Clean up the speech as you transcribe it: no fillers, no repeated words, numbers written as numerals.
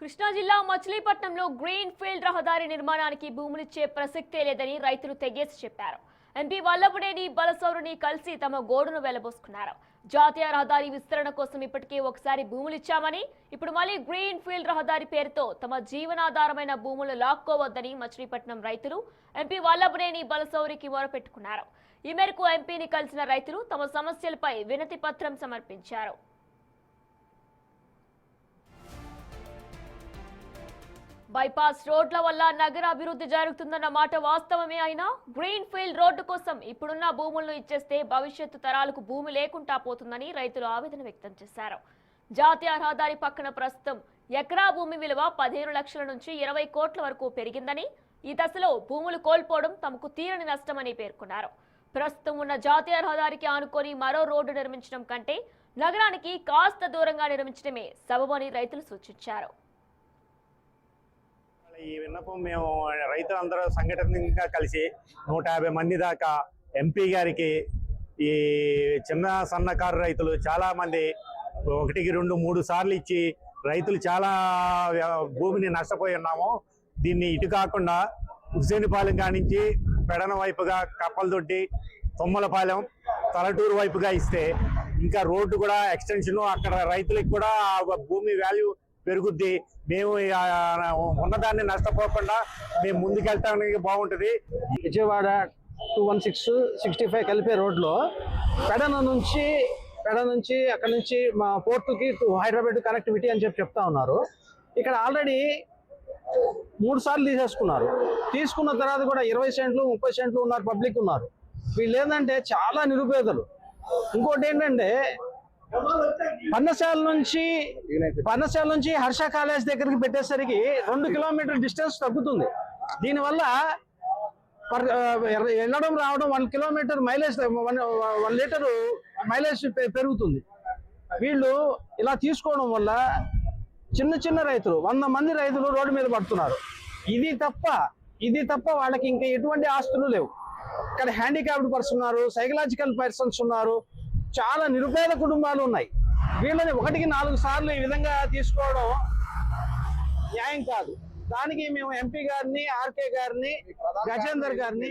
కృష్ణా జిల్లా మచిలీపట్నంలో green field రహదారి నిర్మాణానికి భూములిచ్చే ప్రసక్తే లేదని రైతులు తెగేసి చెప్పారు. ఎంపీ వల్లభనేని బాలశౌరిని కలిసి తమ గోడును వెళ్లబోసుకున్నారు. జాతీయ రహదారి విస్తరణ కోసం ఇప్పటికే ఒకసారి భూములిచ్చామని, ఇప్పుడు మళ్లీ గ్రీన్ ఫీల్డ్ రహదారి పేరుతో తమ జీవనాధారమైన భూములు లాక్కోవద్దని మచిలీపట్నం రైతులు ఎంపీ వల్లభనేని బాలశౌరికి మొరపెట్టుకున్నారు. ఈ మేరకు ఎంపీని కలిసిన రైతులు తమ సమస్యలపై వినతి పత్రం సమర్పించారు. బైపాస్ రోడ్ల వల్ల నగర అభివృద్ధి జరుగుతుందన్న మాట వాస్తవమే అయినా గ్రీన్ ఫీల్డ్ రోడ్డు కోసం ఇప్పుడున్న భూములను ఇచ్చేస్తే భవిష్యత్తు తరాలకు భూమి లేకుండా పోతుందని రైతులు ఆవేదన వ్యక్తం చేశారు. జాతీయ రహదారి పక్కన ప్రస్తుతం ఎకరా భూమి విలువ 15 లక్షల నుంచి 20 కోట్ల వరకు పెరిగిందని, ఈ దశలో భూములు కోల్పోవడం తమకు తీరని నష్టమని పేర్కొన్నారు. ప్రస్తుతం ఉన్న జాతీయ రహదారికి ఆనుకొని మరో రోడ్డు నిర్మించడం కంటే నగరానికి కాస్త దూరంగా నిర్మించడమే సబబని రైతులు సూచించారు. ఈ విన్నపం మేము రైతులందరూ సంఘటనగా కలిసి 150 మంది దాకా ఎంపీ గారికి, ఈ చిన్న సన్నకారు రైతులు చాలా మంది 1, 2, 3 సార్లు ఇచ్చి రైతులు చాలా భూమిని నష్టపోయి ఉన్నాము. దీన్ని ఇటు కాకుండా హుసేనిపాలెం కానించి పెడన వైపుగా కప్పలదొడ్డి, తొమ్మలపాలెం, తలటూరు వైపుగా ఇస్తే ఇంకా రోడ్డు కూడా ఎక్స్టెన్షన్, అక్కడ రైతులకు కూడా భూమి వాల్యూ పెరుగుద్ది. మేము ఉన్నదాన్ని నష్టపోకుండా మేము ముందుకెళ్తానికి బాగుంటుంది. విజయవాడ 216-65 కలిపే రోడ్లో పెడన నుంచి అక్కడ నుంచి మా పోర్టుకి హైదరాబాద్ కనెక్టివిటీ అని చెప్తా ఉన్నారు. ఇక్కడ ఆల్రెడీ 3 సార్లు తీసేసుకున్నారు. తీసుకున్న తర్వాత కూడా 20 సెంట్లు 30 సెంట్లు ఉన్నారు, పబ్లిక్ ఉన్నారు. వీళ్ళు ఏంటంటే చాలా నిరుపేదలు. ఇంకోటి ఏంటంటే పన్నశాల నుంచి హర్ష కాలేజ్ దగ్గరికి పెట్టేసరికి 2 కిలోమీటర్ డిస్టెన్స్ తగ్గుతుంది. దీనివల్ల వెళ్ళడం రావడం 1 కిలోమీటర్ మైలేజ్ 1 లీటర్ మైలేజ్ పెరుగుతుంది. వీళ్ళు ఇలా తీసుకోవడం వల్ల చిన్న రైతులు 100 మంది రైతులు రోడ్డు మీద పడుతున్నారు. ఇది తప్ప వాళ్ళకి ఇంకా ఎటువంటి ఆస్తులు లేవు. ఇక్కడ హ్యాండిక్యాప్డ్ పర్సన్ ఉన్నారు, సైకలాజికల్ పర్సన్స్ ఉన్నారు, చాలా నిరుపేద కుటుంబాలు ఉన్నాయి. వీళ్ళని 1కి 4 సార్లు ఈ విధంగా తీసుకోవడం న్యాయం కాదు. దానికి మేము ఎంపీ గారిని, ఆర్కే గారిని, గజేందర్ గారిని